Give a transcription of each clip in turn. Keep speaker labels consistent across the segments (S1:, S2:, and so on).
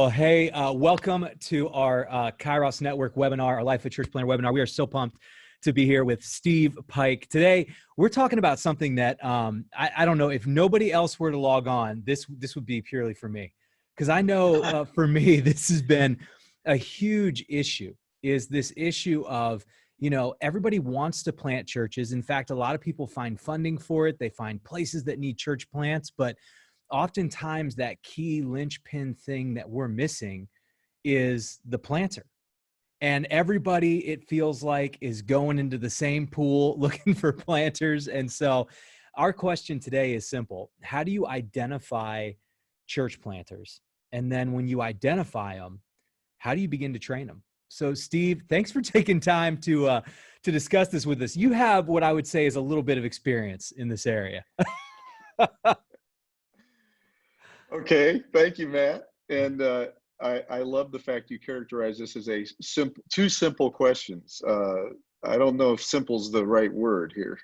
S1: Well, hey, welcome to our Kairos Network webinar, our Life at Church Planner webinar. We are so pumped to be here with Steve Pike. Today, we're talking about something that I don't know, if nobody else were to log on, this would be purely for me. Because I know for me, this has been a huge issue, is this issue of, everybody wants to plant churches. In fact, a lot of people find funding for it. They find places that need church plants, but oftentimes that key linchpin thing that we're missing is the planter. And everybody, it feels like, is going into the same pool looking for planters. And so our question today is simple. How do you identify church planters? And then when you identify them, how do you begin to train them? So Steve, thanks for taking time to discuss this with us. You have what I would say is a little bit of experience in this area.
S2: Okay, thank you, Matt. And I love the fact you characterize this as two simple questions. I don't know if simple's the right word here.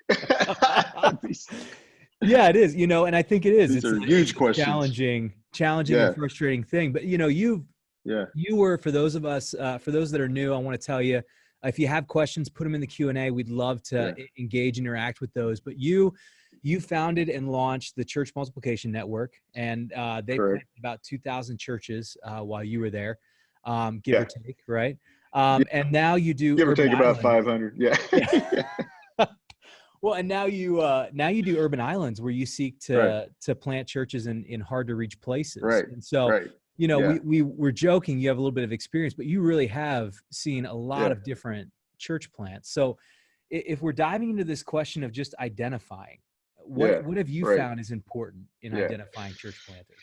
S1: Yeah, it is. And I think it is.
S2: These are huge questions.
S1: Challenging
S2: Yeah.
S1: and frustrating thing. But you were, for those of us, for those that are new, I want to tell you, if you have questions, put them in the Q&A. We'd love to engage, interact with those. But you founded and launched the Church Multiplication Network, and they planted about 2,000 churches while you were there, give or take, right? And now you do
S2: give or
S1: urban
S2: take about
S1: islands.
S2: 500. Yeah.
S1: Well, and now you do urban islands where you seek to plant churches in hard to reach places.
S2: Right.
S1: And so, we were joking, you have a little bit of experience, but you really have seen a lot of different church plants. So if we're diving into this question of just identifying, what have you found is important in identifying church planters?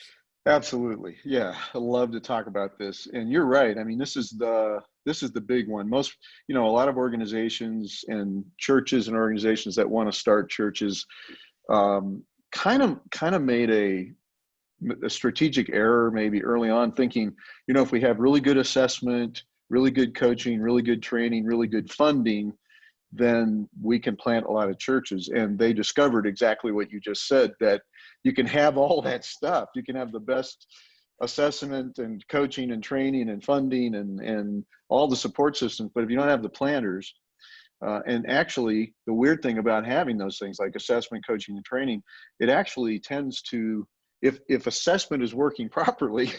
S2: Absolutely. Yeah. I love to talk about this. And you're right. I mean, this is the big one. Most, a lot of organizations and churches and organizations that want to start churches kind of made a strategic error maybe early on, thinking, if we have really good assessment, really good coaching, really good training, really good funding, then we can plant a lot of churches. And they discovered exactly what you just said, that you can have all that stuff. You can have the best assessment and coaching and training and funding and all the support systems, but if you don't have the planters, and actually the weird thing about having those things like assessment, coaching, and training, it actually tends to, if assessment is working properly,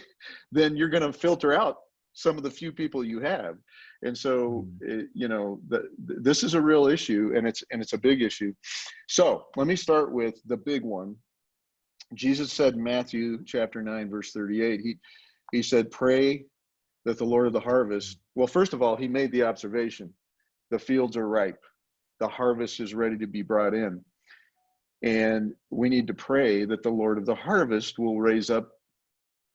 S2: then you're going to filter out some of the few people you have. And so, this is a real issue, and it's a big issue. So let me start with the big one. Jesus said in Matthew chapter 9, verse 38, he said, pray that the Lord of the harvest, well, first of all, he made the observation, the fields are ripe, the harvest is ready to be brought in. And we need to pray that the Lord of the harvest will raise up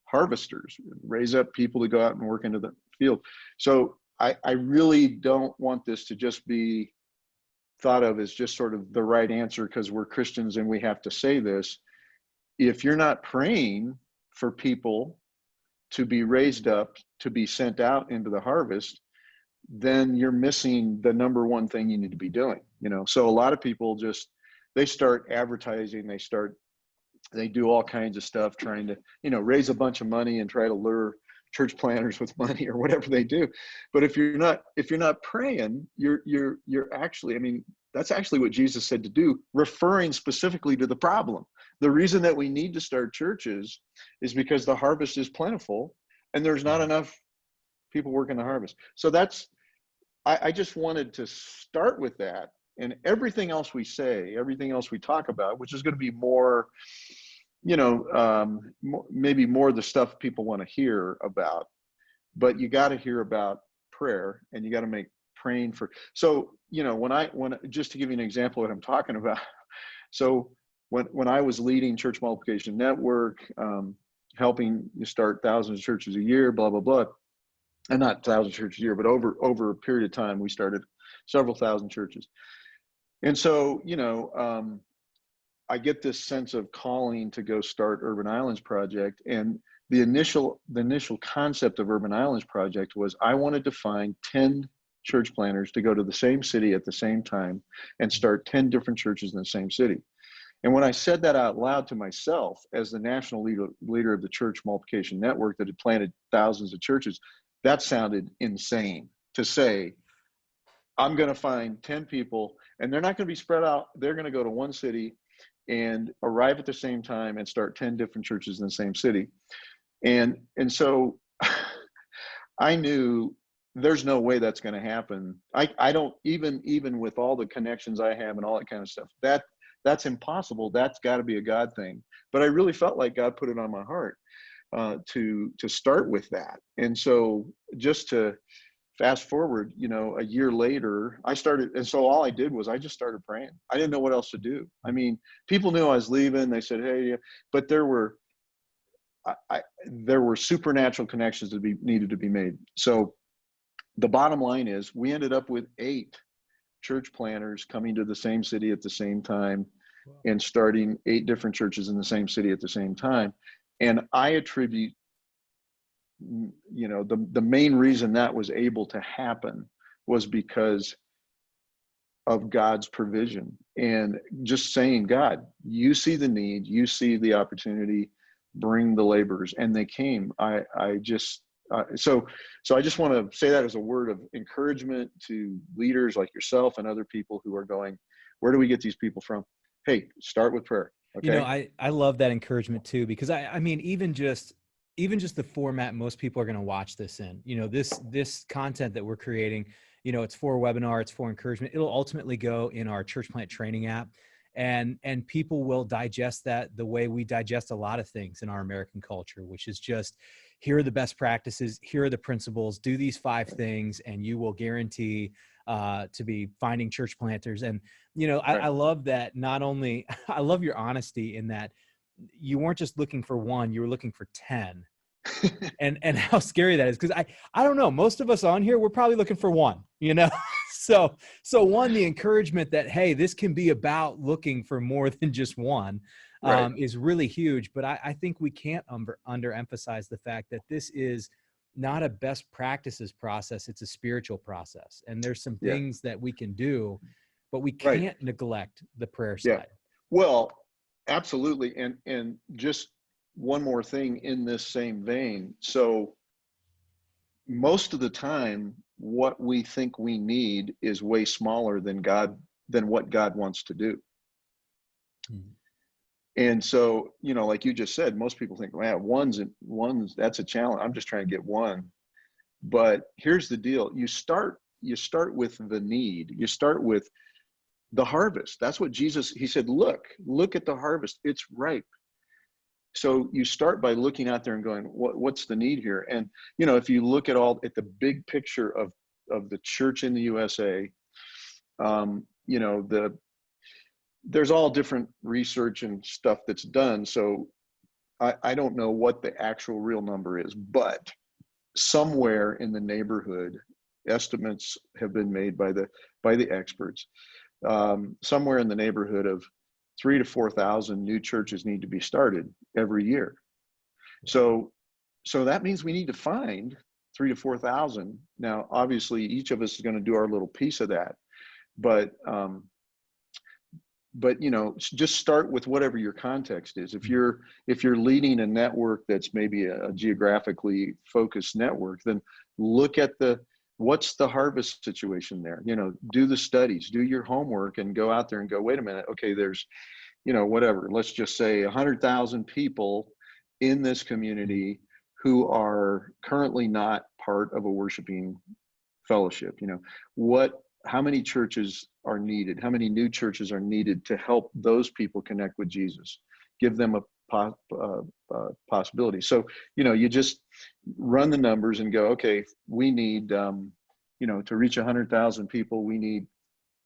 S2: harvesters, raise up people to go out and work into the field. So I really don't want this to just be thought of as just sort of the right answer because we're Christians and we have to say this. If you're not praying for people to be raised up, to be sent out into the harvest, then you're missing the number one thing you need to be doing. So a lot of people they start advertising, they do all kinds of stuff trying to, raise a bunch of money and try to lure church planners with money or whatever they do. But if you're not praying, you're actually, that's actually what Jesus said to do, referring specifically to the problem. The reason that we need to start churches is because the harvest is plentiful and there's not enough people working the harvest. So I just wanted to start with that, and everything else we say, everything else we talk about, which is going to be more, maybe more the stuff people want to hear about, but you got to hear about prayer, and you got to make praying for. So, when just to give you an example of what I'm talking about. So when I was leading Church Multiplication Network, helping you start thousands of churches a year, blah, blah, blah, and not thousands of churches a year, but over a period of time, we started several thousand churches. And so, I get this sense of calling to go start Urban Islands Project. And the initial concept of Urban Islands Project was I wanted to find 10 church planners to go to the same city at the same time and start 10 different churches in the same city. And when I said that out loud to myself as the national leader of the Church Multiplication Network that had planted thousands of churches, that sounded insane to say. I'm going to find 10 people, and they're not going to be spread out. They're going to go to one city and arrive at the same time and start 10 different churches in the same city. And so I knew there's no way that's going to happen. I don't even with all the connections I have and all that kind of stuff, that's impossible. That's got to be a God thing. But I really felt like God put it on my heart to start with that. And so just to fast forward, a year later, I started, and so all I did was I just started praying. I didn't know what else to do. I mean, people knew I was leaving. They said, "Hey," but there were supernatural connections that needed to be made. So the bottom line is, we ended up with 8 church planners coming to the same city at the same time, and starting 8 different churches in the same city at the same time. And I attribute, the main reason that was able to happen was because of God's provision, and just saying, God, you see the need, you see the opportunity, bring the laborers. And they came. So I just want to say that as a word of encouragement to leaders like yourself and other people who are going, where do we get these people from? Hey, start with prayer. Okay.
S1: I love that encouragement too, because I mean, even just the format most people are going to watch this in, this content that we're creating, it's for a webinar, it's for encouragement. It'll ultimately go in our church plant training app, and people will digest that the way we digest a lot of things in our American culture, which is just, here are the best practices, here are the principles, do these 5 things, and you will guarantee to be finding church planters. And, I love that. Not only, I love your honesty in that you weren't just looking for 1, you were looking for 10. and how scary that is. Cause I don't know, most of us on here, we're probably looking for 1, so 1, the encouragement that, hey, this can be about looking for more than just 1, is really huge. But I think we can't underemphasize the fact that this is not a best practices process. It's a spiritual process. And there's some things that we can do, but we can't neglect the prayer side.
S2: Well, absolutely. And just one more thing in this same vein. So most of the time, what we think we need is way smaller than what God wants to do. Mm-hmm. And so, like you just said, most people think, man, one's that's a challenge. I'm just trying to get 1. But here's the deal. You start with the need. You start with the harvest. That's what he said, look at the harvest. It's ripe. So you start by looking out there and going, what's the need here? And, if you look at the big picture of the church in the USA, there's all different research and stuff that's done. So I don't know what the actual real number is, but somewhere in the neighborhood, estimates have been made by the experts, somewhere in the neighborhood of 3,000 to 4,000 new churches need to be started every year. So that means we need to find 3,000 to 4,000. Now, obviously, each of us is going to do our little piece of that, but just start with whatever your context is. If you're leading a network that's maybe a geographically focused network, then look at what's the harvest situation there. Do the studies, do your homework, and go out there and go, wait a minute, okay, there's, whatever, let's just say 100,000 people in this community who are currently not part of a worshiping fellowship. How many churches are needed? How many new churches are needed to help those people connect with Jesus? Give them a possibility. So, you just run the numbers and go, okay, we need, to reach 100,000 people, we need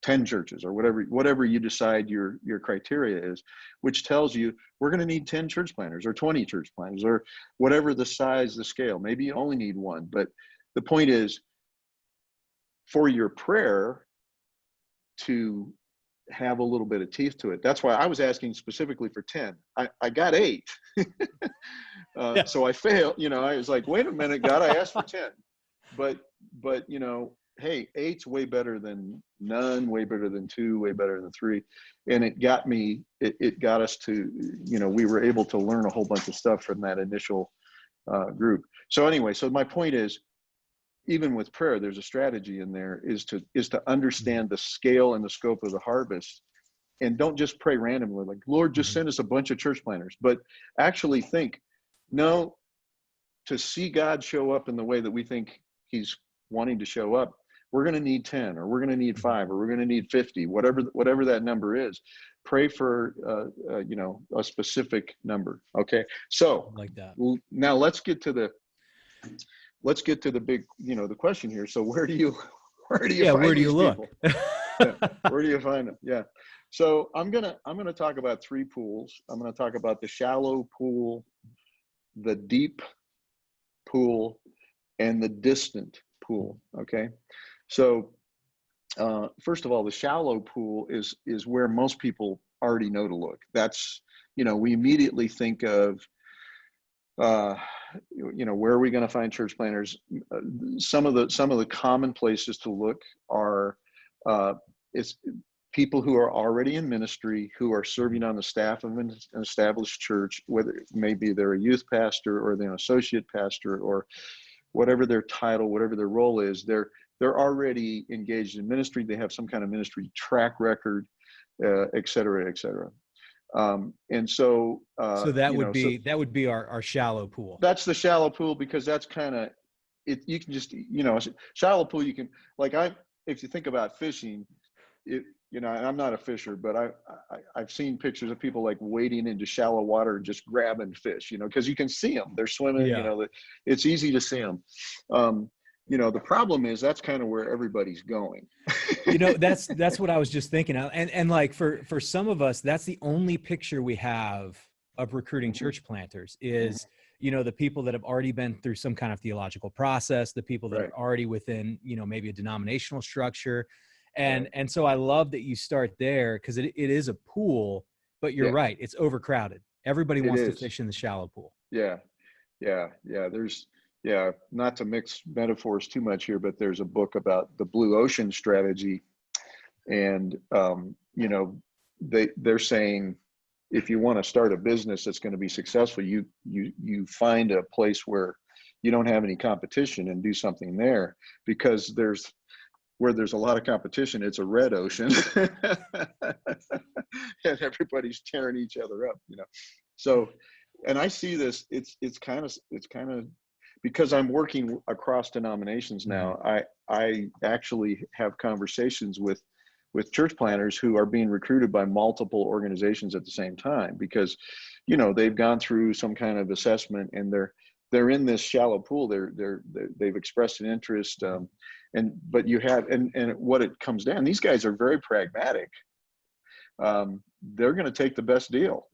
S2: 10 churches, or whatever you decide your criteria is, which tells you we're going to need 10 church planners or 20 church planners, or whatever the size, the scale. Maybe you only need 1, but the point is, for your prayer to have a little bit of teeth to it. That's why I was asking specifically for 10. I got 8. So I failed. I was like, wait a minute, God, I asked for 10. But hey, 8's way better than none, way better than 2, way better than 3. And it got us to, we were able to learn a whole bunch of stuff from that initial group. So anyway, so my point is, even with prayer, there's a strategy in there is to understand the scale and the scope of the harvest. And don't just pray randomly, like, Lord, just send us a bunch of church planters, but actually think, no, to see God show up in the way that we think he's wanting to show up, we're going to need 10, or we're going to need 5, or we're going to need 50, whatever that number is. Pray for, a specific number. Okay. So
S1: like that.
S2: Now let's get to the big, the question here. So where do you find these people? Where do you find them? Yeah. So I'm going to talk about 3 pools. I'm going to talk about the shallow pool, the deep pool, and the distant pool. Okay. So first of all, the shallow pool is where most people already know to look. That's, we immediately think of, where are we going to find church planters? Some of the common places to look are it's people who are already in ministry, who are serving on the staff of an established church, whether maybe they're a youth pastor or they're an associate pastor or whatever their title, whatever their role is. They're already engaged in ministry. They have some kind of ministry track record, et cetera, et cetera. And so,
S1: so that would be our shallow pool.
S2: That's the shallow pool, because that's kind of it. You can just, shallow pool. You can, like, if you think about fishing, and I'm not a fisher, but I've seen pictures of people like wading into shallow water and just grabbing fish, because you can see them, they're swimming, it's easy to see them. The problem is that's kind of where everybody's going.
S1: That's what I was just thinking of. And like for some of us, that's the only picture we have of recruiting church planters is, the people that have already been through some kind of theological process, the people that are already within, maybe a denominational structure. And so I love that you start there, because it is a pool, but you're right. It's overcrowded. Everybody wants to fish in the shallow pool.
S2: Yeah. There's, not to mix metaphors too much here, but there's a book about the blue ocean strategy. And, they're saying, if you want to start a business that's going to be successful, you find a place where you don't have any competition and do something there, because where there's a lot of competition, it's a red ocean and everybody's tearing each other up, So, and I see this, it's kind of, because I'm working across denominations now, I actually have conversations with church planters who are being recruited by multiple organizations at the same time, because, they've gone through some kind of assessment and they're in this shallow pool. They've expressed an interest, but you have, and what it comes down, these guys are very pragmatic. They're going to take the best deal.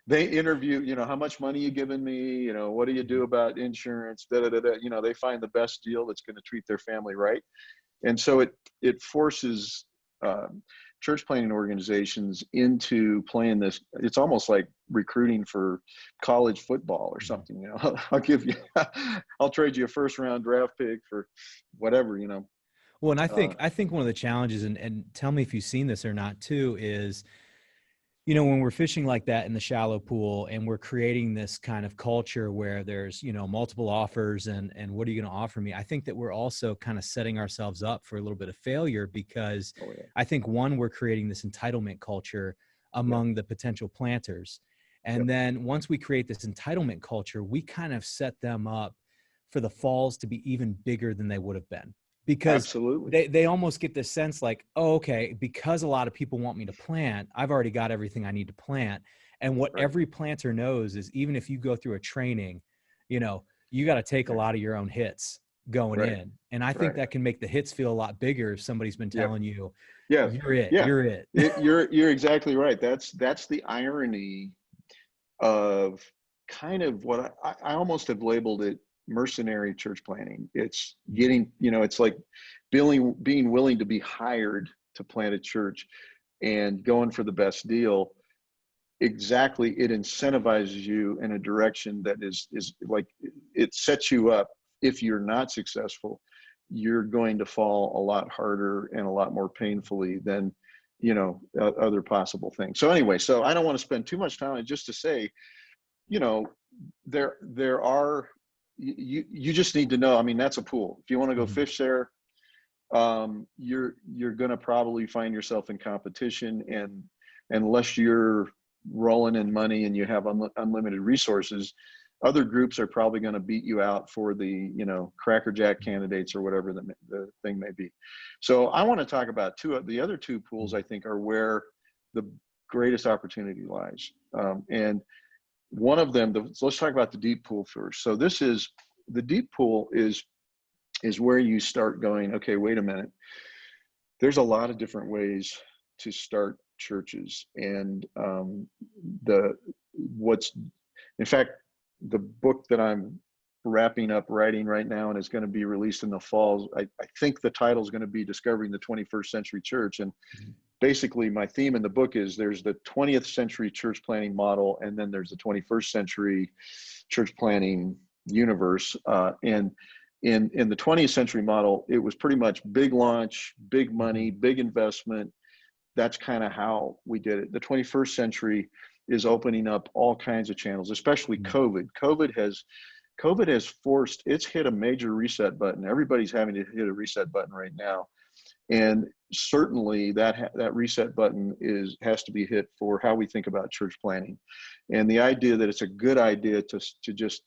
S2: They interview, how much money you giving me? What do you do about insurance? They find the best deal that's going to treat their family right. And so it forces church planting organizations into playing this. It's almost like recruiting for college football or something. I'll trade you a first round draft pick for whatever.
S1: Well, and I think one of the challenges, and tell me if you've seen this or not too, is, when we're fishing like that in the shallow pool and we're creating this kind of culture where there's, multiple offers and what are you going to offer me? I think that we're also kind of setting ourselves up for a little bit of failure, because I think we're creating this entitlement culture among the potential planters. And then once we create this entitlement culture, we kind of set them up for the falls to be even bigger than they would have been. Because they almost get this sense like, oh, okay, because a lot of people want me to plant, I've already got everything I need to plant. And what every planter knows is, even if you go through a training, you got to take a lot of your own hits going in. And I think that can make the hits feel a lot bigger if somebody's been telling you, you're it.
S2: You're exactly right. That's the irony of kind of what I almost have labeled it mercenary church planting. It's getting, it's like being willing to be hired to plant a church and going for the best deal. Exactly. It incentivizes you in a direction that is like, it sets you up, if you're not successful, you're going to fall a lot harder and a lot more painfully than, other possible things. So anyway, so I don't want to spend too much time on it, just to say, you know, there are, you just need to know, I mean, that's a pool. If you want to go fish there, you're going to probably find yourself in competition, and unless you're rolling in money and you have unlimited resources, other groups are probably going to beat you out for the, Cracker Jack candidates or whatever the thing may be. So I want to talk about the other two pools, I think, are where the greatest opportunity lies. And one of them, so let's talk about the deep pool first. So the deep pool is where you start going, okay, wait a minute. There's a lot of different ways to start churches. And in fact, the book that I'm wrapping up writing right now and is going to be released in the fall, I think the title is going to be Discovering the 21st Century Church. And basically my theme in the book is there's the 20th century church planning model, and then there's the 21st century church planning universe. And in the 20th century model, it was pretty much big launch, big money, big investment. That's kind of how we did it. The 21st century is opening up all kinds of channels, especially COVID. COVID has forced, it's hit a major reset button. Everybody's having to hit a reset button right now. And certainly that reset button has to be hit for how we think about church planning. And the idea that it's a good idea to just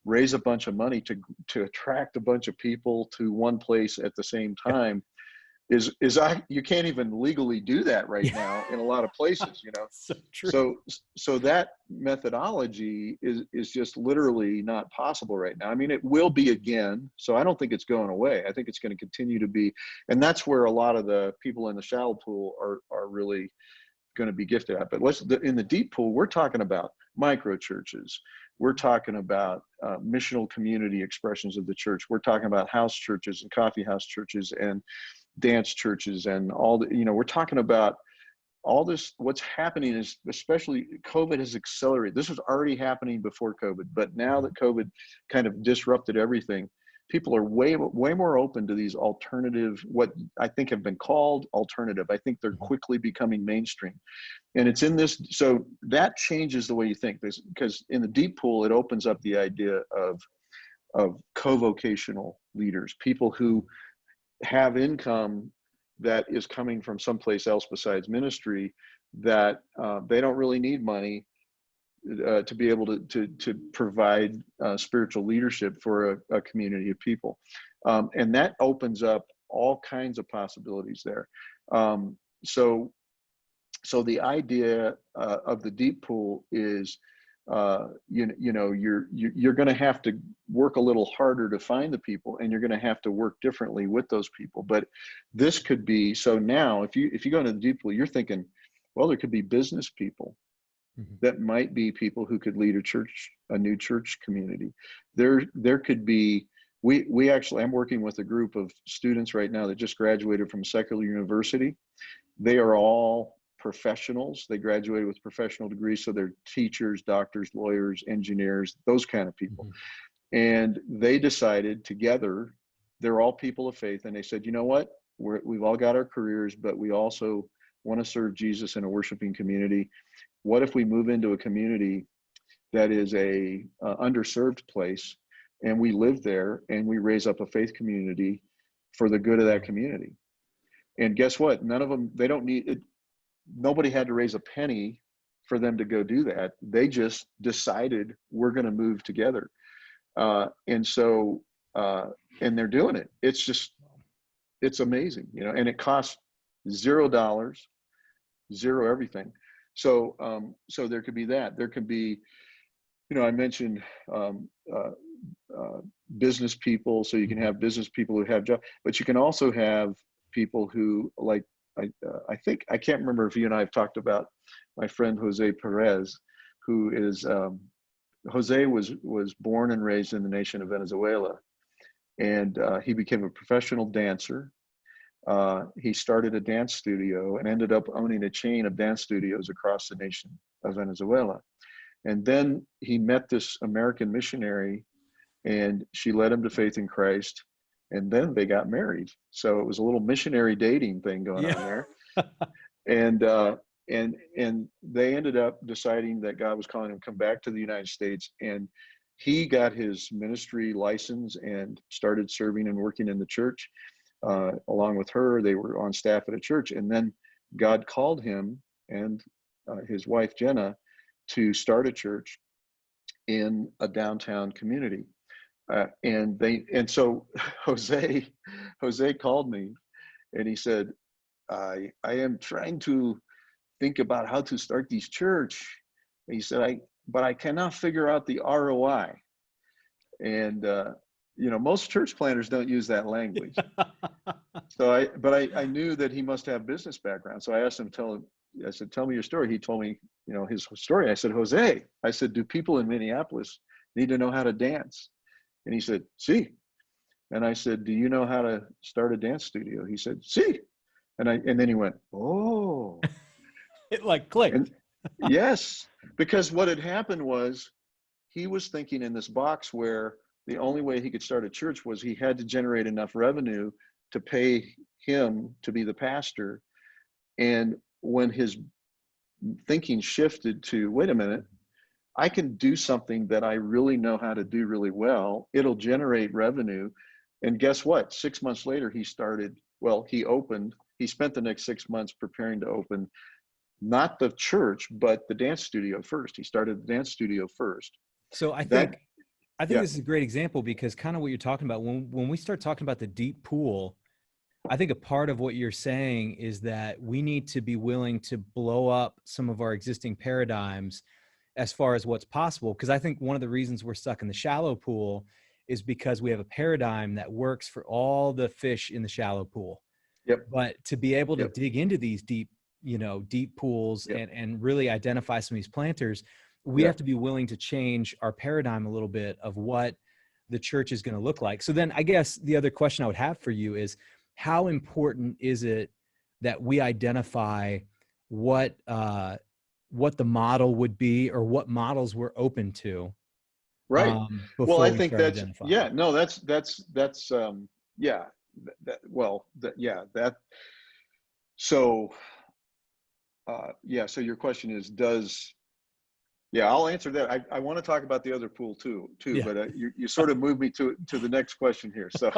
S2: raise a bunch of money to attract a bunch of people to one place at the same time you can't even legally do that right now in a lot of places,
S1: So true.
S2: So that methodology is just literally not possible right now. I mean, it will be again. So I don't think it's going away. I think it's going to continue to be. And that's where a lot of the people in the shallow pool are really going to be gifted at. But in the deep pool, we're talking about micro churches. We're talking about missional community expressions of the church. We're talking about house churches and coffee house churches and dance churches and all the, we're talking about all this. What's happening is, especially COVID has accelerated. This was already happening before COVID, but now that COVID kind of disrupted everything, people are way more open to these alternative, what I think have been called alternative. I think they're quickly becoming mainstream. And it's in this, so that changes the way you think, because in the deep pool, it opens up the idea of co-vocational leaders, people who have income that is coming from someplace else besides ministry, that they don't really need money to be able to provide spiritual leadership for a community of people. And that opens up all kinds of possibilities there. So the idea of the deep pool is, you're going to have to work a little harder to find the people, and you're going to have to work differently with those people. But this could be, so now if you go into the deep pool, you're thinking, well, there could be business people that might be people who could lead a new church community. There could be, we actually, I'm working with a group of students right now that just graduated from secular university. They are all professionals. They graduated with professional degrees. So they're teachers, doctors, lawyers, engineers, those kind of people. And they decided together, they're all people of faith. And they said, you know what, we've all got our careers, but we also want to serve Jesus in a worshiping community. What if we move into a community that is a underserved place, and we live there and we raise up a faith community for the good of that community? And guess what? None of them, they don't need it. Nobody had to raise a penny for them to go do that. They just decided, we're going to move together. And they're doing it. It's amazing, and it costs $0, zero everything. So there could be that. There could be, I mentioned business people. So you can have business people who have jobs, but you can also have people who, like, I think, I can't remember if you and I have talked about my friend Jose Perez, who is, Jose was born and raised in the nation of Venezuela, and he became a professional dancer. He started a dance studio and ended up owning a chain of dance studios across the nation of Venezuela. And then he met this American missionary, and she led him to faith in Christ. and then they got married. So it was a little missionary dating thing going on
S1: Yeah.
S2: there. And and they ended up deciding that God was calling him to come back to the United States, and he got his ministry license and started serving and working in the church. Along with her, they were on staff at a church, and then God called him and his wife Jenna to start a church in a downtown community. And so Jose called me, and he said, I am trying to think about how to start this church. He said, but I cannot figure out the ROI. And most church planners don't use that language. So I knew that he must have business background. So I asked him, I said, tell me your story. He told me, his story. I said, Jose, I said, do people in Minneapolis need to know how to dance? And he said, see. And I said, do you know how to start a dance studio? He said, see. And then he went, oh.
S1: It like clicked.
S2: And yes, because what had happened was he was thinking in this box where the only way he could start a church was he had to generate enough revenue to pay him to be the pastor. And when his thinking shifted to, wait a minute, I can do something that I really know how to do really well. It'll generate revenue. And guess what? 6 months later, he spent the next 6 months preparing to open not the church, but the dance studio first. He started the dance studio first.
S1: So I think
S2: Yeah.
S1: this is a great example, because kind of what you're talking about, when we start talking about the deep pool, I think a part of what you're saying is that we need to be willing to blow up some of our existing paradigms as far as what's possible. Because I think one of the reasons we're stuck in the shallow pool is because we have a paradigm that works for all the fish in the shallow pool.
S2: Yep.
S1: But to be able to
S2: Yep.
S1: dig into these deep pools,
S2: Yep.
S1: and really identify some of these planters, we have to be willing to change our paradigm a little bit of what the church is going to look like. So then I guess the other question I would have for you is, how important is it that we identify what the model would be, or what models we're open to?
S2: Right. Well,
S1: Before
S2: I
S1: we
S2: think
S1: start
S2: that's,
S1: identifying.
S2: yeah, no, that's yeah, so, so your question is, I'll answer that. I want to talk about the other pool too,
S1: Yeah.
S2: but you sort of moved me to the next question here. So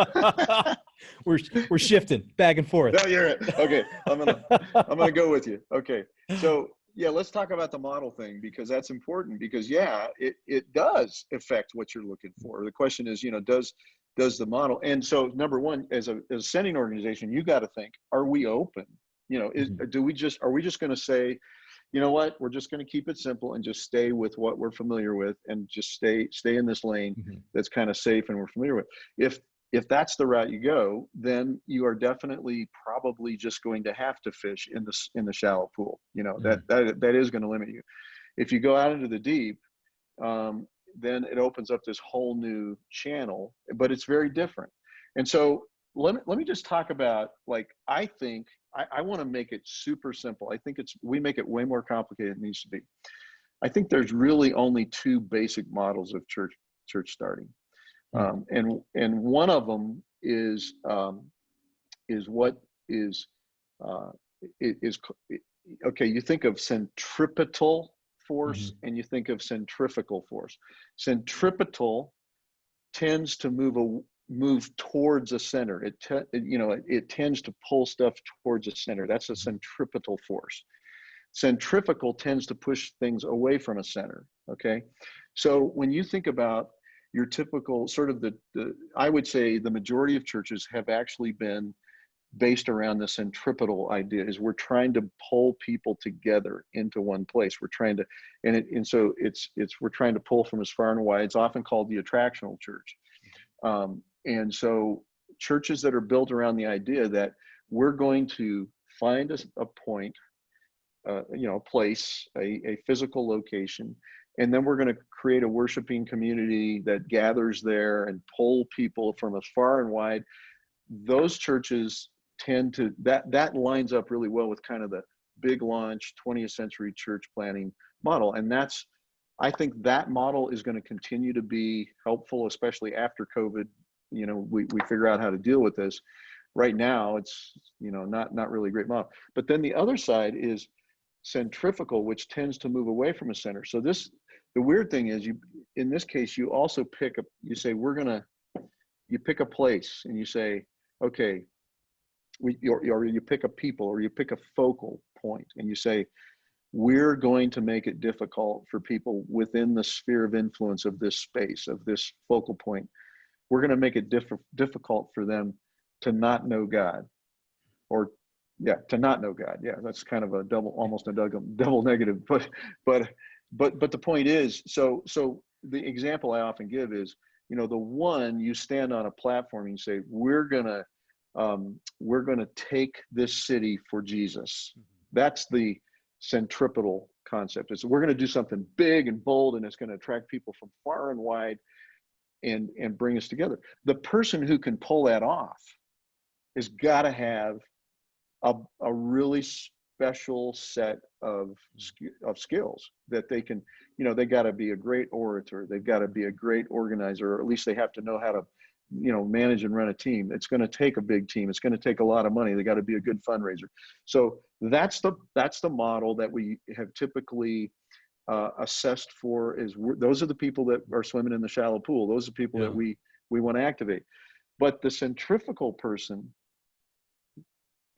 S1: we're shifting back and forth.
S2: No, you're it. Okay. I'm gonna go with you. Okay. So let's talk about the model thing, because that's important, because it does affect what you're looking for. The question is, does the model, and so number one, as a sending organization, you got to think, are we open? Are we just going to say, you know what, we're just going to keep it simple and just stay with what we're familiar with, and just stay in this lane that's kind of safe and we're familiar with? If that's the route you go, then you are definitely probably just going to have to fish in the shallow pool. That is going to limit you. If you go out into the deep, then it opens up this whole new channel, but it's very different. And so let me just talk about, like, I think I want to make it super simple. I think we make it way more complicated than it needs to be. I think there's really only two basic models of church starting. And one of them is what is okay. You think of centripetal force and you think of centrifugal force. Centripetal tends to move towards a center. It tends to pull stuff towards a center. That's a centripetal force. Centrifugal tends to push things away from a center. Okay, so when you think about your typical sort of I would say the majority of churches have actually been based around the centripetal idea. Is we're trying to pull people together into one place. We're trying to, so we're trying to pull from as far and wide. It's often called the attractional church. And so churches that are built around the idea that we're going to find a point, a place, a physical location, and then we're going to create a worshiping community that gathers there and pull people from as far and wide. Those churches tend to, that lines up really well with kind of the big launch 20th century church planning model. And I think that model is going to continue to be helpful, especially after COVID we figure out how to deal with this. Right now, it's, not really a great model. But then the other side is centrifugal, which tends to move away from a center. So the weird thing is, in this case, you also you say, you pick a place and you say, okay, or you pick a people, or you pick a focal point and you say, we're going to make it difficult for people within the sphere of influence of this space, of this focal point. We're going to make it difficult for them to not know God, or to not know God. Yeah, that's kind of almost a double negative. But the point is, so the example I often give is, the one, you stand on a platform and you say, we're gonna take this city for Jesus. That's the centripetal concept. It's, we're going to do something big and bold, and it's going to attract people from far and wide and bring us together. The person who can pull that off has got to have a really special set of skills that they can, they got to be a great orator. They've got to be a great organizer, or at least they have to know how to, manage and run a team. It's going to take a big team. It's going to take a lot of money. They got to be a good fundraiser. So that's the model that we have typically assessed for. Those are the people that are swimming in the shallow pool. Those are people that we want to activate. But the centrifugal person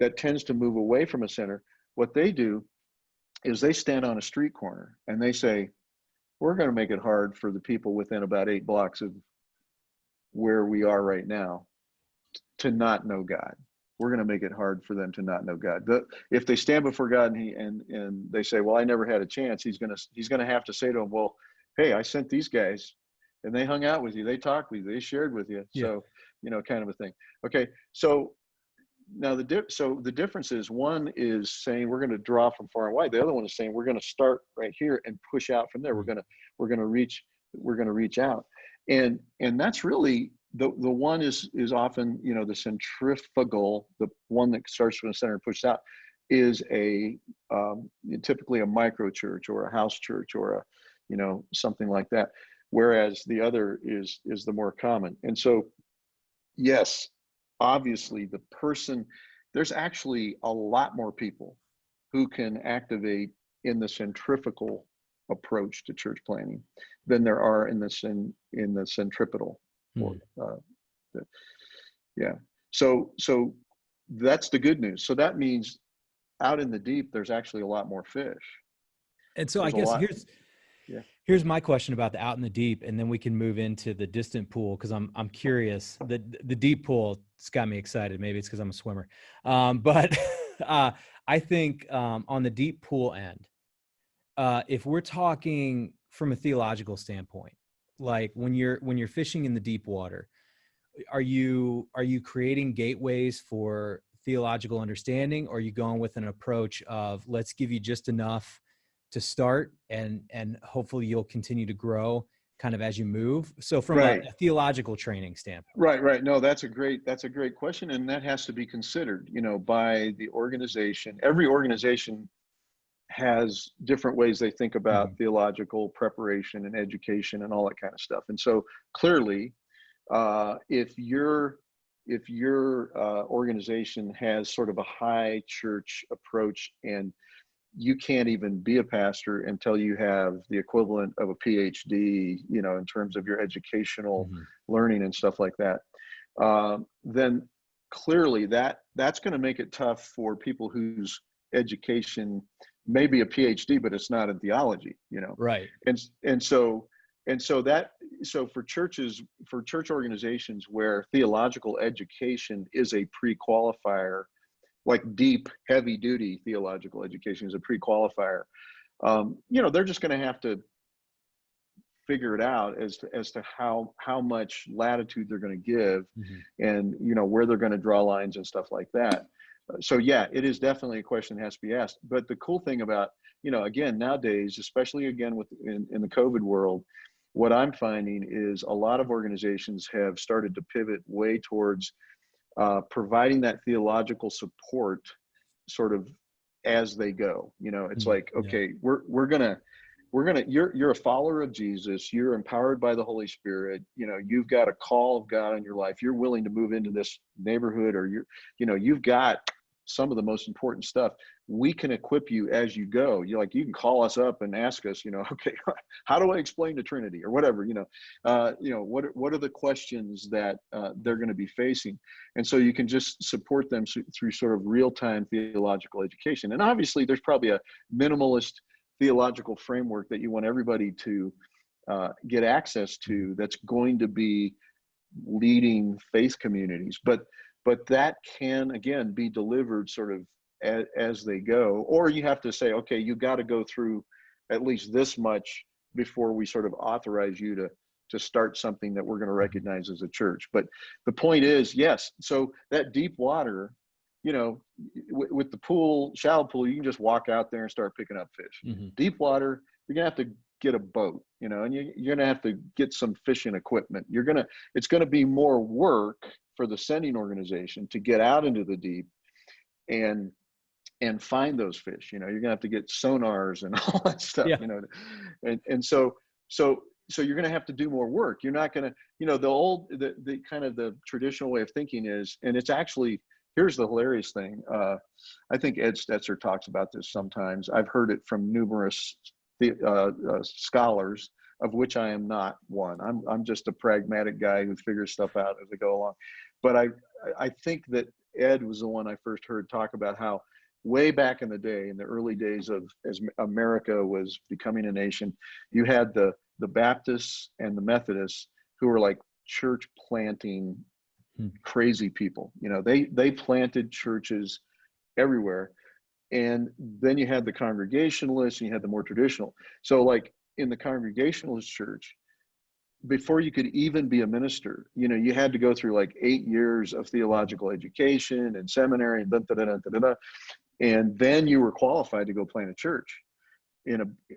S2: that tends to move away from a center, what they do is they stand on a street corner and they say, we're going to make it hard for the people within about 8 blocks of where we are right now to not know God. We're going to make it hard for them to not know God. If they stand before God and they say, well, I never had a chance, he's going to have to say to them, well, hey, I sent these guys and they hung out with you. They talked with you. They shared with you. Yeah. So, kind of a thing. Okay. So now the difference is, one is saying we're going to draw from far and wide. The other one is saying we're going to start right here and push out from there. We're going to reach out. And that's really the one is often, the centrifugal, the one that starts from the center and pushes out, is typically a micro church or a house church or something like that. Whereas the other is the more common. And so, yes, obviously there's actually a lot more people who can activate in the centrifugal approach to church planning than there are in the centripetal. So that's the good news. So that means out in the deep, there's actually a lot more fish.
S1: And so I guess here's my question about the out in the deep, and then we can move into the distant pool, because I'm curious. The deep pool, it's got me excited. Maybe it's because I'm a swimmer. But I think on the deep pool end, if we're talking from a theological standpoint, like when you're fishing in the deep water, are you creating gateways for theological understanding, or are you going with an approach of, let's give you just enough to start and hopefully you'll continue to grow kind of as you move? So from a theological training standpoint.
S2: Right. No, that's a great question. And that has to be considered, by the organization. Every organization has different ways they think about theological preparation and education and all that kind of stuff. And so clearly, if your organization has sort of a high church approach, and you can't even be a pastor until you have the equivalent of a PhD, in terms of your educational learning and stuff like that, then clearly that's going to make it tough for people whose education may be a PhD, but it's not in theology,
S1: Right.
S2: So for church organizations where theological education is a pre-qualifier, like deep, heavy duty theological education is a pre-qualifier, they're just going to have to figure it out as to how much latitude they're going to give, and where they're going to draw lines and stuff like that. So yeah, it is definitely a question that has to be asked. But the cool thing about, again, nowadays, especially again in the COVID world, what I'm finding is a lot of organizations have started to pivot way towards providing that theological support sort of as they go. It's like, okay, we're gonna, you're a follower of Jesus. You're empowered by the Holy Spirit. You've got a call of God on your life. You're willing to move into this neighborhood, or you've got some of the most important stuff. We can equip you as you go. You can call us up and ask us, okay, how do I explain the Trinity or whatever, what are the questions that they're going to be facing? And so you can just support them through sort of real-time theological education. And obviously there's probably a minimalist theological framework that you want everybody to get access to, that's going to be leading faith communities. But that can, again, be delivered sort of as they go. Or you have to say, okay, you got to go through at least this much before we sort of authorize you to start something that we're going to recognize as a church. But the point is, yes, so that deep water, with the pool, shallow pool, you can just walk out there and start picking up fish.
S1: Mm-hmm.
S2: Deep water, you're going to have to get a boat, and you're going to have to get some fishing equipment. It's going to be more work for the sending organization to get out into the deep and find those fish. You're going to have to get sonars and all that stuff,
S1: Yeah.
S2: and so you're going to have to do more work. You're not going to, the kind of the traditional way of thinking is, and it's actually, here's the hilarious thing. I think Ed Stetzer talks about this sometimes. I've heard it from numerous scholars, of which I am not one. I'm just a pragmatic guy who figures stuff out as I go along. But I think that Ed was the one I first heard talk about how way back in the day, in the early days of as America was becoming a nation, you had the Baptists and the Methodists who were like church planting crazy people. They planted churches everywhere. And then you had the Congregationalists and you had the more traditional. So like in the Congregationalist church, before you could even be a minister, you had to go through like 8 years of theological education and seminary and and then you were qualified to go plant a church.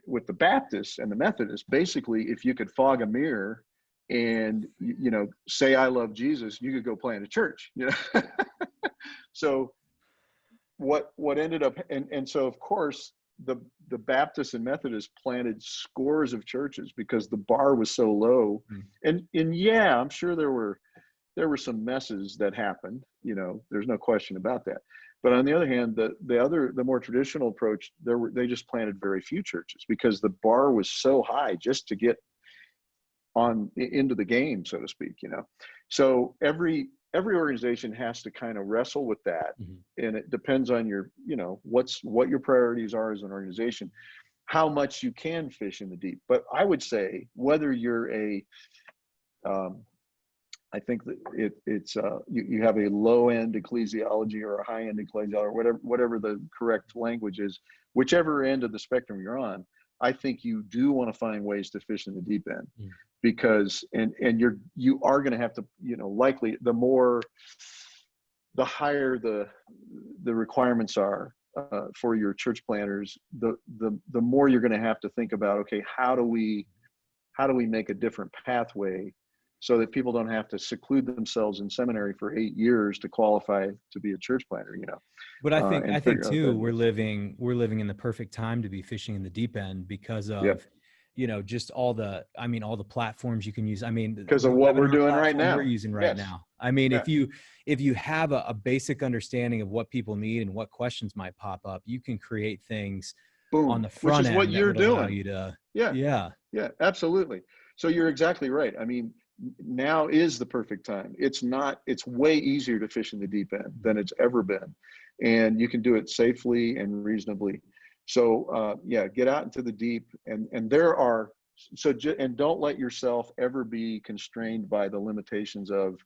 S2: With the Baptists and the Methodists, basically, if you could fog a mirror and say I love Jesus, you could go plant a church. So what ended up, and so of course the Baptists and Methodists planted scores of churches because the bar was so low. And yeah, I'm sure there were some messes that happened, there's no question about that. But on the other hand, the more traditional approach, they just planted very few churches because the bar was so high just to get on into the game, so to speak. So every organization has to kind of wrestle with that. Mm-hmm. And it depends on your, what your priorities are as an organization, how much you can fish in the deep. But I would say whether you're I think that it's you have a low end ecclesiology or a high end ecclesiology or whatever the correct language is, whichever end of the spectrum you're on, I think you do want to find ways to fish in the deep end. Mm. Because you are going to have to, likely the higher the requirements are for your church planners, the more you're going to have to think about, okay, how do we make a different pathway so that people don't have to seclude themselves in seminary for 8 years to qualify to be a church planner,
S1: But I think too, we're living in the perfect time to be fishing in the deep end because of, just all the platforms you can use.
S2: Because of what we're doing right now.
S1: We're using right now. If you have a basic understanding of what people need and what questions might pop up, you can create things on the front end.
S2: Which is what you're doing.
S1: You to,
S2: yeah, absolutely. So you're exactly right. Now is the perfect time. It's way easier to fish in the deep end than it's ever been. And you can do it safely and reasonably. So get out into the deep, and there are, and don't let yourself ever be constrained by the limitations of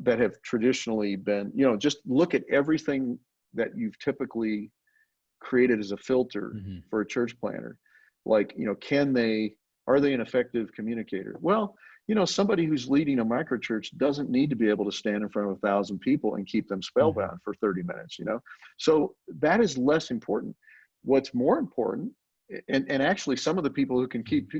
S2: that have traditionally been, just look at everything that you've typically created as a filter mm-hmm. for a church planner. Like, are they an effective communicator? Well, somebody who's leading a microchurch doesn't need to be able to stand in front of 1,000 people and keep them spellbound mm-hmm. for 30 minutes, So that is less important. What's more important, and actually some of the people who can keep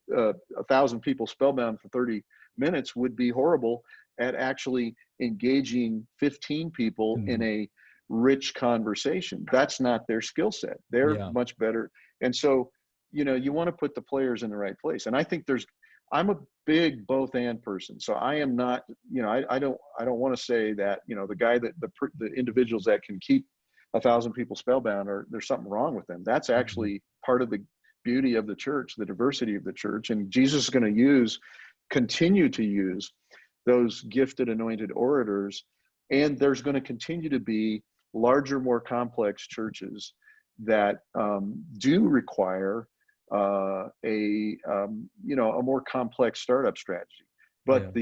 S2: 1,000 people spellbound for 30 minutes would be horrible at actually engaging 15 people mm-hmm. in a rich conversation. That's not their skill set. They're much better. And so you want to put the players in the right place. And I think I'm a big both and person. So I am not, I don't want to say that, the guy that the individuals that can keep 1,000 people spellbound, or there's something wrong with them. That's actually part of the beauty of the church, the diversity of the church. And Jesus is going to continue to use those gifted, anointed orators. And there's going to continue to be larger, more complex churches that do require a more complex startup strategy. But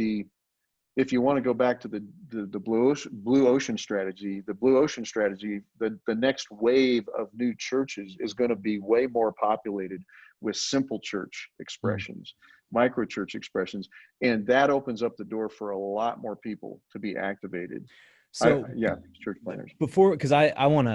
S2: if you want to go back to the blue ocean strategy, the next wave of new churches is going to be way more populated with simple church expressions, micro church expressions, and that opens up the door for a lot more people to be activated.
S1: So
S2: church planners.
S1: Before, because I want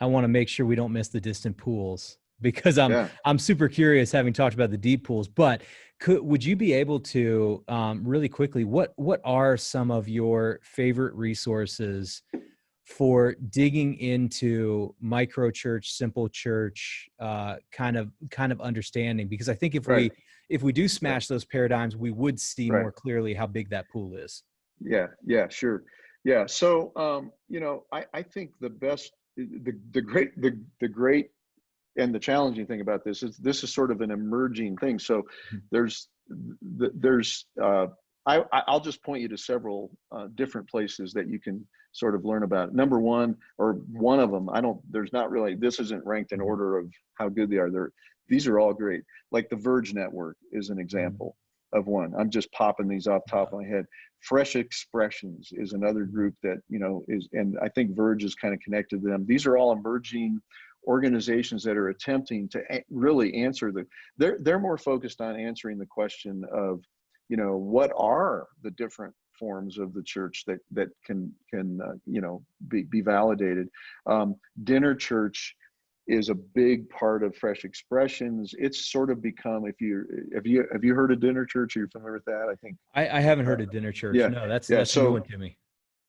S1: to make sure we don't miss the distant pools, because I'm super curious, having talked about the deep pools. But would you be able to really quickly, what are some of your favorite resources for digging into micro church, simple church kind of understanding? Because I think if we do smash those paradigms, we would see more clearly how big that pool is.
S2: Yeah, sure. Yeah. So I think the best, the great and the challenging thing about this is sort of an emerging thing. So I'll just point you to several different places that you can sort of learn about it. Number one, or one of them, there's not really, this isn't ranked in order of how good they are. These are all great. Like the Verge Network is an example of one. I'm just popping these off the top of my head. Fresh Expressions is another group that, and I think Verge is kind of connected to them. These are all emerging organizations that are attempting to really answer they're more focused on answering the question of, what are the different forms of the church that can be validated. Dinner church is a big part of Fresh Expressions. It's sort of become, have you heard of Dinner Church? Are you familiar with that? I think
S1: I haven't heard of Dinner Church.
S2: Yeah,
S1: no, that's
S2: so,
S1: new one to me.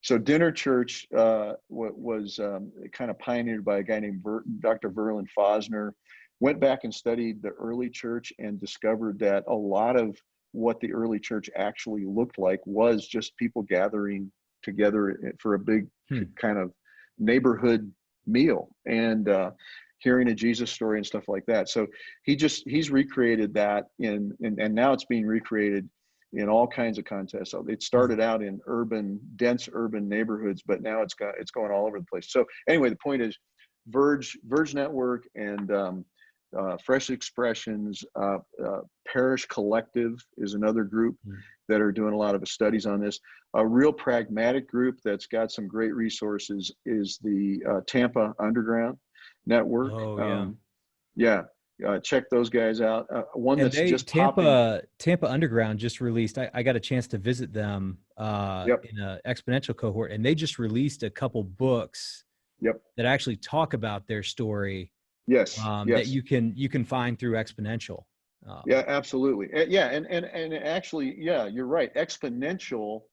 S2: So Dinner Church was kind of pioneered by a guy named Dr. Verlin Fosner. Went back and studied the early church and discovered that a lot of what the early church actually looked like was just people gathering together for a big kind of neighborhood meal and hearing a Jesus story and stuff like that. So he's recreated that and now it's being recreated in all kinds of contests. So it started out in dense urban neighborhoods, but now it's going all over the place. So anyway, the point is Verge Network and Fresh Expressions, Parish Collective is another group that are doing a lot of studies on this. A real pragmatic group that's got some great resources is the Tampa Underground Network. Check those guys out. One
S1: and
S2: that's just
S1: Tampa Underground just released. I got a chance to visit them in a Exponential Cohort, and they just released a couple books that actually talk about their story.
S2: Yes.
S1: That you can find through Exponential.
S2: Yeah, absolutely. And actually, you're right. Exponential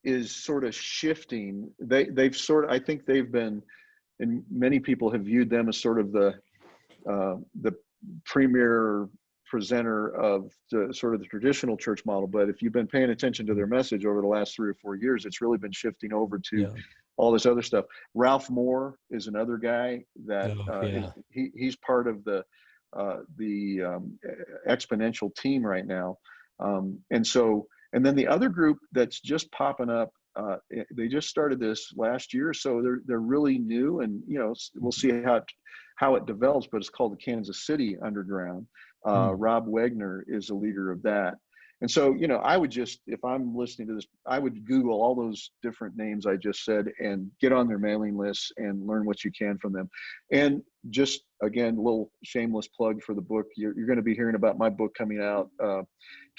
S2: is sort of shifting. I think they've been, and many people have viewed them as sort of the premier presenter of the sort of the traditional church model. But if you've been paying attention to their message over the last 3 or 4 years, it's really been shifting over to all this other stuff. Ralph Moore is another guy that he's part of the Exponential team right now. And then the other group that's just popping up, they just started this last year, so they're really new, and we'll see how it develops. But it's called the Kansas City Underground. Rob Wegner is a leader of that. And so, I would just, if I'm listening to this, I would Google all those different names I just said and get on their mailing lists and learn what you can from them. And just, again, a little shameless plug for the book. You're going to be hearing about my book coming out,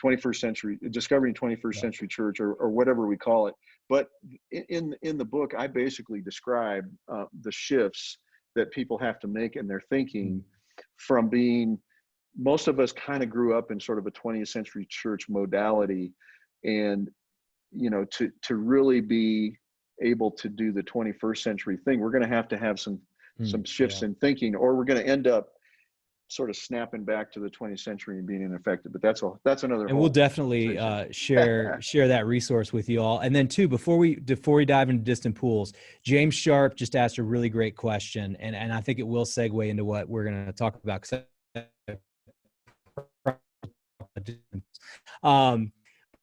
S2: 21st Century, Discovering 21st Century Church, or whatever we call it. But in the book, I basically describe the shifts that people have to make in their thinking from being, most of us kind of grew up in sort of a 20th century church modality, and to really be able to do the 21st century thing, we're going to have some shifts in thinking, or we're going to end up sort of snapping back to the 20th century and being ineffective. But that's another
S1: And we'll
S2: whole
S1: definitely
S2: conversation.
S1: share that resource with you all. And then too, before we dive into distant pools, James Sharp just asked a really great question, and I think it will segue into what we're going to talk about.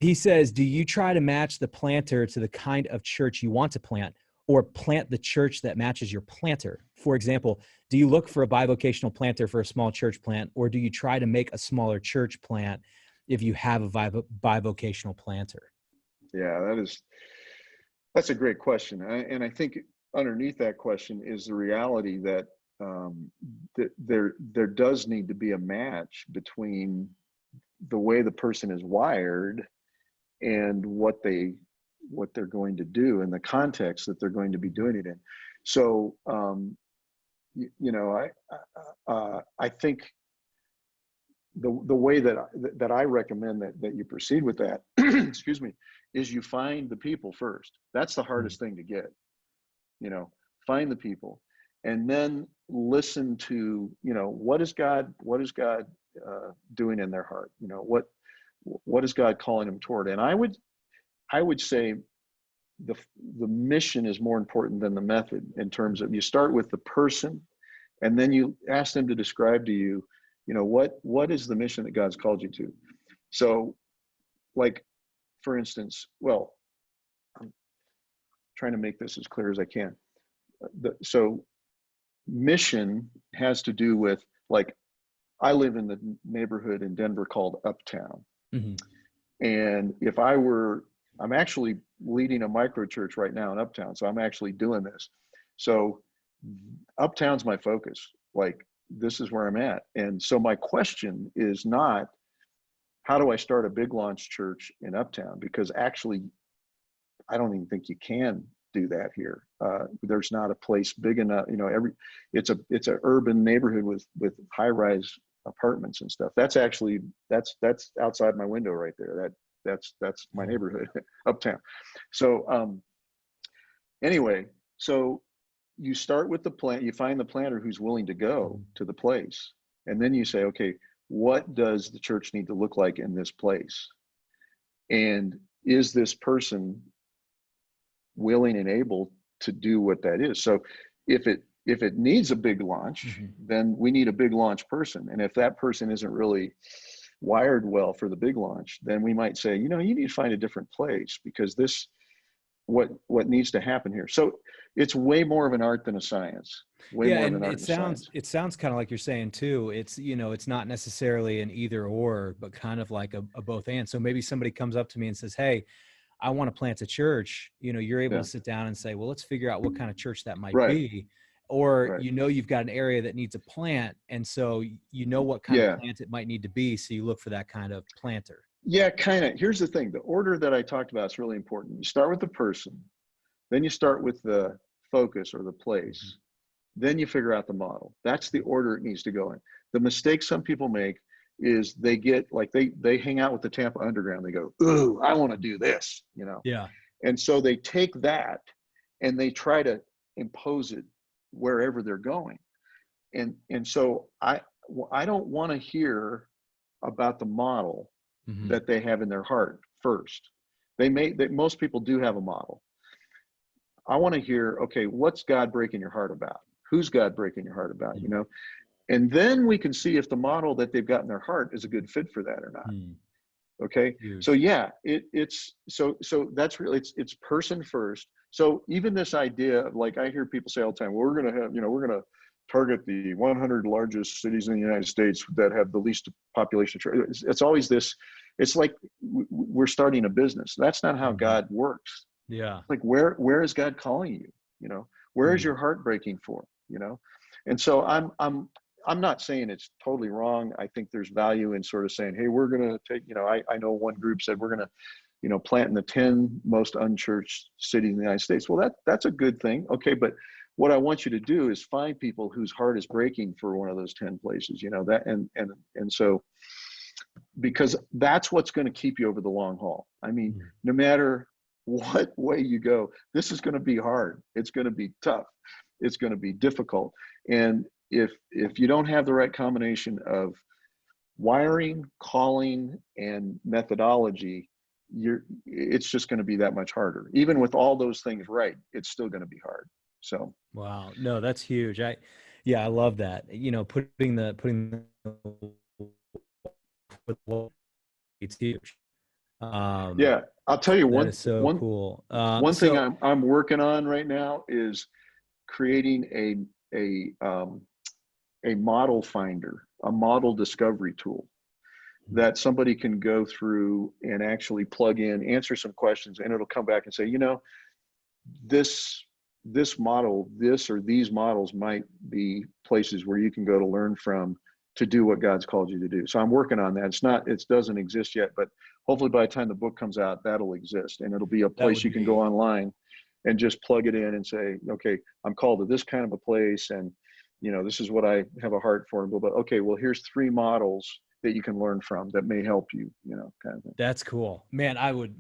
S1: He says, do you try to match the planter to the kind of church you want to plant, or plant the church that matches your planter? For example, do you look for a bivocational planter for a small church plant, or do you try to make a smaller church plant if you have a bivocational planter?
S2: Yeah, that's a great question. And I think underneath that question is the reality that there does need to be a match between the way the person is wired and what they're going to do and the context that they're going to be doing it in. So I think the way that I recommend that you proceed with that, excuse me, is you find the people first. That's the hardest thing to get. Find the people, and then listen to what is God doing in their heart. What is God calling them toward? And I would say the mission is more important than the method, in terms of you start with the person, and then you ask them to describe to you, what is the mission that God's called you to. So, like, for instance, well, I'm trying to make this as clear as I can. So mission has to do with, like, I live in the neighborhood in Denver called Uptown.
S1: Mm-hmm.
S2: And I'm actually leading a micro church right now in Uptown. So I'm actually doing this. So Uptown's my focus. Like, this is where I'm at. And so my question is not, how do I start a big launch church in Uptown? Because actually, I don't even think you can do that here. There's not a place big enough. It's an urban neighborhood with high-rise apartments and stuff. That's outside my window right there. That's my neighborhood, Uptown. So anyway, so you start with the plant. You find the planter who's willing to go to the place, and then you say, okay, what does the church need to look like in this place? And is this person willing and able to do what that is? So if it needs a big launch, then we need a big launch person. And if that person isn't really wired well for the big launch, then we might say, you need to find a different place, because this, what needs to happen here. So it's way more of an art than a science.
S1: It sounds kind of like you're saying too. It's, it's not necessarily an either or, but kind of like a both and. So maybe somebody comes up to me and says, hey, I want to plant a church. You're able to sit down and say, well, let's figure out what kind of church that might be. Or, you've got an area that needs a plant. And so what kind of plant it might need to be. So you look for that kind of planter.
S2: Yeah, kind of. Here's the thing. The order that I talked about is really important. You start with the person, then you start with the focus or the place, then you figure out the model. That's the order it needs to go in. The mistake some people make is they get, like, they hang out with the Tampa Underground. They go, ooh, I want to do this,
S1: Yeah.
S2: And so they take that and they try to impose it wherever they're going. And so I don't want to hear about the model that they have in their heart first. Most people do have a model. I want to hear, okay, what's God breaking your heart about? Who's God breaking your heart about? And then we can see if the model that they've got in their heart is a good fit for that or not. Okay. Huge. So yeah, it's that's really, it's person first. So even this idea of, like, I hear people say all the time, well, we're going to target the 100 largest cities in the United States that have the least population. It's always this, it's like we're starting a business. That's not how God works.
S1: Yeah.
S2: Like, where is God calling you? Where is your heart breaking for? And so I'm not saying it's totally wrong. I think there's value in sort of saying, hey, we're going to take, I know one group said we're going to, plant in the 10 most unchurched cities in the United States. Well, that's a good thing. Okay. But what I want you to do is find people whose heart is breaking for one of those 10 places, and so, because that's what's going to keep you over the long haul. I mean, no matter what way you go, this is going to be hard. It's going to be tough. It's going to be difficult. And if you don't have the right combination of wiring, calling, and methodology, it's just going to be that much harder. Even with all those things right, it's still going to be hard. So
S1: wow, no, that's huge. I love that. Putting the it's huge.
S2: yeah, I'll tell you
S1: That is so cool.
S2: one thing
S1: So
S2: I'm working on right now is creating a model finder, a model discovery tool that somebody can go through and actually plug in, answer some questions, and it'll come back and say, this model, this or these models might be places where you can go to learn from to do what God's called you to do. So I'm working on that. It doesn't exist yet, but hopefully by the time the book comes out, that'll exist, and it'll be a place you can go online and just plug it in and say, okay, I'm called to this kind of a place, and this is what I have a heart for. But okay, well, here's 3 models that you can learn from that may help you, kind of thing.
S1: that's cool, man. I would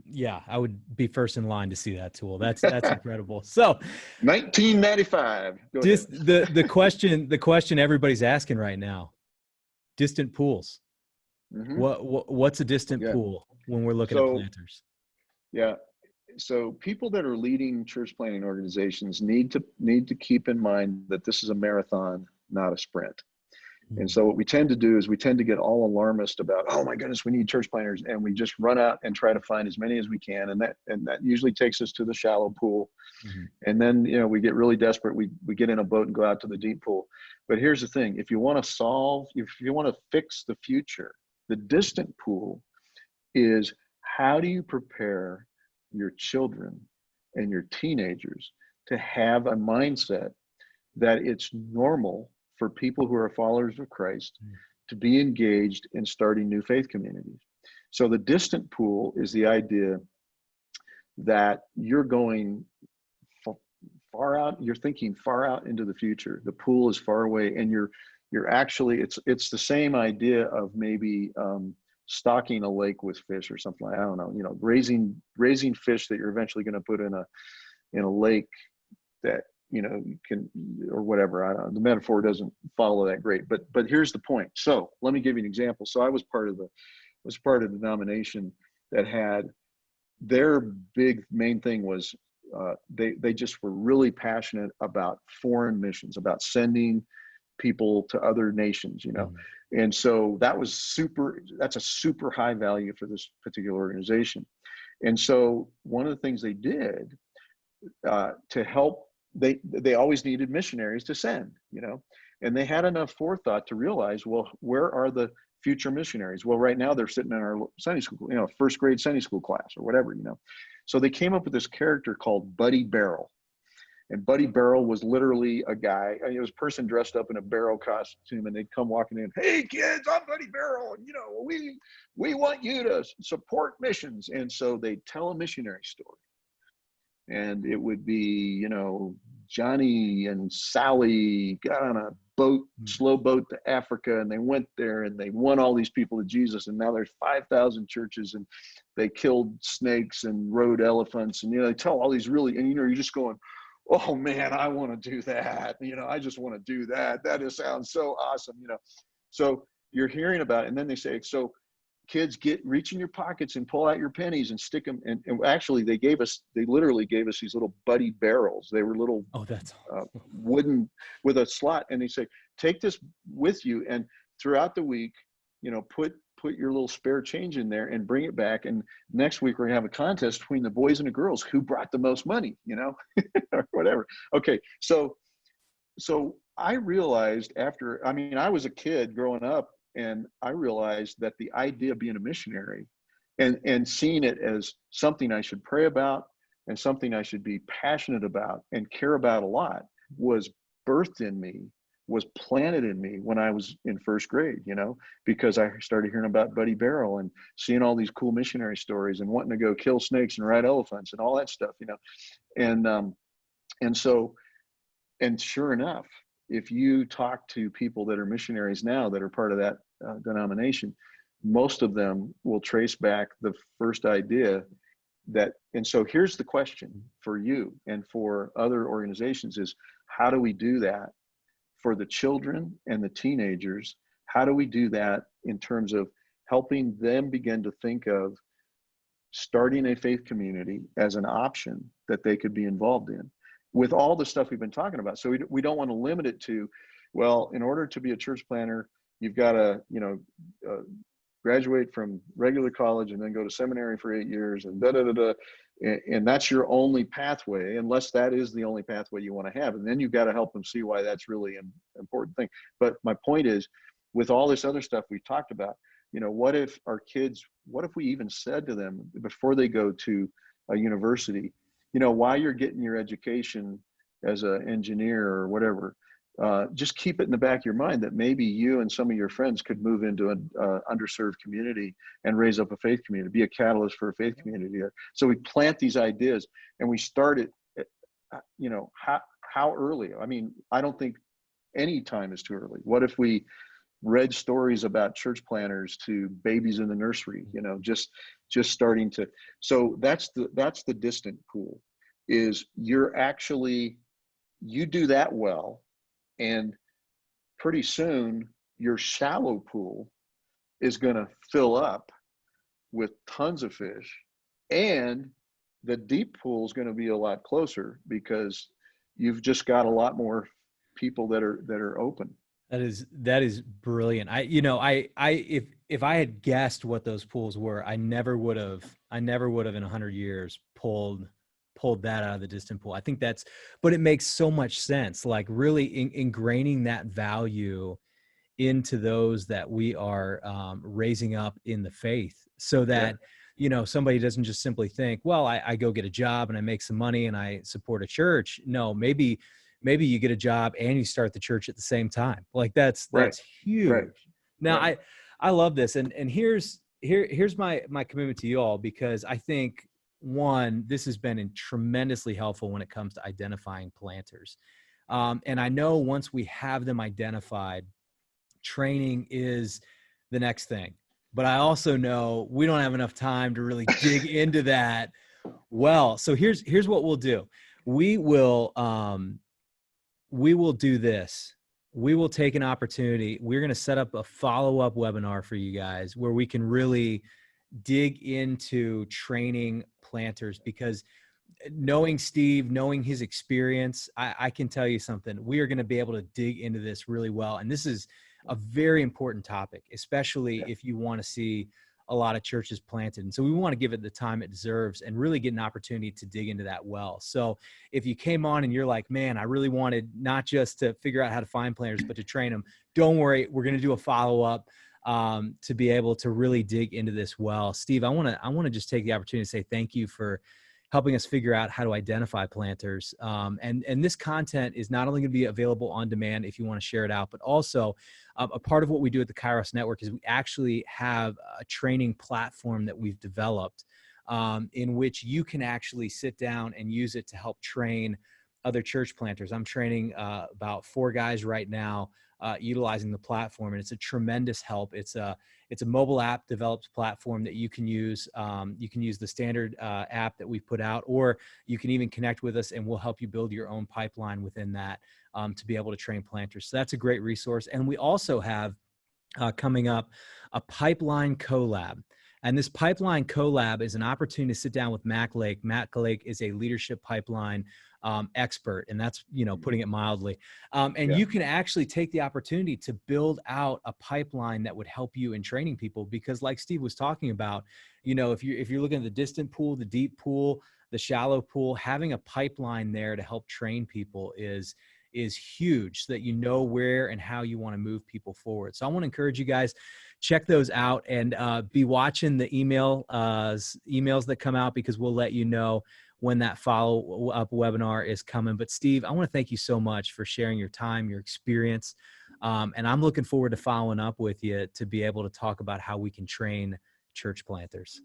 S1: be first in line to see that tool. That's incredible. So
S2: 1995. Go
S1: just
S2: ahead.
S1: the question everybody's asking right now: distant pools.
S2: Mm-hmm.
S1: What's a distant pool when we're looking at planters?
S2: Yeah. So people that are leading church planting organizations need to keep in mind that this is a marathon, not a sprint. And so what we tend to do is we tend to get all alarmist about, oh my goodness, we need church planters, and we just run out and try to find as many as we can, and that usually takes us to the shallow pool. Mm-hmm. And then we get really desperate. We get in a boat and go out to the deep pool. But here's the thing: if you want to fix the future, the distant pool is, how do you prepare your children and your teenagers to have a mindset that it's normal for people who are followers of Christ to be engaged in starting new faith communities. So the distant pool is the idea that you're going far out, you're thinking far out into the future. The pool is far away, and you're actually, it's the same idea of maybe stocking a lake with fish or something like, I don't know, raising fish that you're eventually going to put in a lake that you can, or whatever. I don't know, the metaphor doesn't follow that great, but here's the point. So let me give you an example. So I was part of the denomination that had, their big main thing was they just were really passionate about foreign missions, about sending people to other nations, and so that's a super high value for this particular organization. And so one of the things they did to help, they always needed missionaries to send, and they had enough forethought to realize, well, where are the future missionaries? Well, right now they're sitting in our Sunday school, first grade Sunday school class or whatever, So they came up with this character called Buddy Barrel. And Buddy Barrel was literally a guy, it was a person dressed up in a barrel costume, and they'd come walking in, hey kids, I'm Buddy Barrel, and we want you to support missions. And so they'd tell a missionary story. And it would be, Johnny and Sally got on a boat, slow boat to Africa, and they went there and they won all these people to Jesus. And now there's 5,000 churches, and they killed snakes and rode elephants. And, they tell all these really, and, you're just going, oh man, I want to do that. I just want to do that. That just sounds so awesome. So you're hearing about it. And then they say, so kids, reach in your pockets and pull out your pennies and stick them. And actually they literally gave us these little Buddy barrels. They were little
S1: that's
S2: wooden with a slot. And they say, take this with you, and throughout the week, put your little spare change in there and bring it back. And next week we're gonna have a contest between the boys and the girls who brought the most money, or whatever. Okay. So I realized I was a kid growing up, and I realized that the idea of being a missionary and seeing it as something I should pray about and something I should be passionate about and care about a lot was birthed in me, was planted in me when I was in first grade, because I started hearing about Buddy Barrel and seeing all these cool missionary stories and wanting to go kill snakes and ride elephants and all that stuff, and sure enough, if you talk to people that are missionaries now that are part of that denomination, most of them will trace back the first idea that, and so here's the question for you and for other organizations is, how do we do that for the children and the teenagers, how do we do that in terms of helping them begin to think of starting a faith community as an option that they could be involved in with all the stuff we've been talking about. So we don't want to limit it to, well, in order to be a church planter, you've got to, graduate from regular college and then go to seminary for 8 years and and that's your only pathway, unless that is the only pathway you want to have. And then you've got to help them see why that's really an important thing. But my point is, with all this other stuff we talked about, what if we even said to them before they go to a university, while you're getting your education as an engineer or whatever, just keep it in the back of your mind that maybe you and some of your friends could move into an underserved community and raise up a faith community, be a catalyst for a faith community there. So we plant these ideas and we start it, how early? I mean, I don't think any time is too early. What if we read stories about church planners to babies in the nursery, just starting to, so that's the distant pool, is you do that well. And pretty soon your shallow pool is going to fill up with tons of fish, and the deep pool is going to be a lot closer because you've just got a lot more people that are open.
S1: That is brilliant. If I had guessed what those pools were, I never would have in 100 years pulled that out of the distant pool. I think but it makes so much sense, like really ingraining that value into those that we are raising up in the faith, so that, somebody doesn't just simply think, well, I go get a job and I make some money and I support a church. No, maybe you get a job and you start the church at the same time. Like that's huge. Right. Now, right. I love this. And here's my commitment to you all, because I think, one, this has been tremendously helpful when it comes to identifying planters. And I know once we have them identified, training is the next thing. But I also know we don't have enough time to really dig into that well. So here's what we'll do. We will do this. We will take an opportunity. We're going to set up a follow-up webinar for you guys where we can really dig into training planters, because knowing Steve, knowing his experience, I can tell you something. We are going to be able to dig into this really well. And this is a very important topic, especially if you want to see a lot of churches planted. And so we want to give it the time it deserves and really get an opportunity to dig into that well. So if you came on and you're like, man, I really wanted not just to figure out how to find planters, but to train them, don't worry. We're going to do a follow-up to be able to really dig into this well. Steve, I want to just take the opportunity to say thank you for helping us figure out how to identify planters. And this content is not only going to be available on demand if you want to share it out, but also a part of what we do at the Kairos Network is we actually have a training platform that we've developed in which you can actually sit down and use it to help train other church planters. I'm training about 4 guys right now utilizing the platform, and it's a tremendous help. It's a mobile app developed platform that you can use. You can use the standard app that we've put out, or you can even connect with us and we'll help you build your own pipeline within that to be able to train planters. So that's a great resource. And we also have coming up a pipeline collab. And this pipeline collab is an opportunity to sit down with Matt Lake. Matt Lake is a leadership pipeline expert, and that's, putting it mildly. You can actually take the opportunity to build out a pipeline that would help you in training people, because like Steve was talking about, if you're looking at the distant pool, the deep pool, the shallow pool, having a pipeline there to help train people is huge, so that you know where and how you want to move people forward. So I want to encourage you guys, check those out and be watching the emails that come out, because we'll let you know when that follow-up webinar is coming. But Steve, I want to thank you so much for sharing your time, your experience. And I'm looking forward to following up with you to be able to talk about how we can train church planters.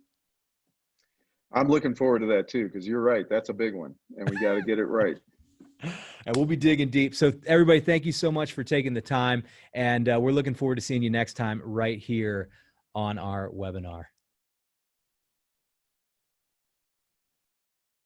S2: I'm looking forward to that too, because you're right. That's a big one and we got to get it right.
S1: And we'll be digging deep. So everybody, thank you so much for taking the time. And we're looking forward to seeing you next time right here on our webinar.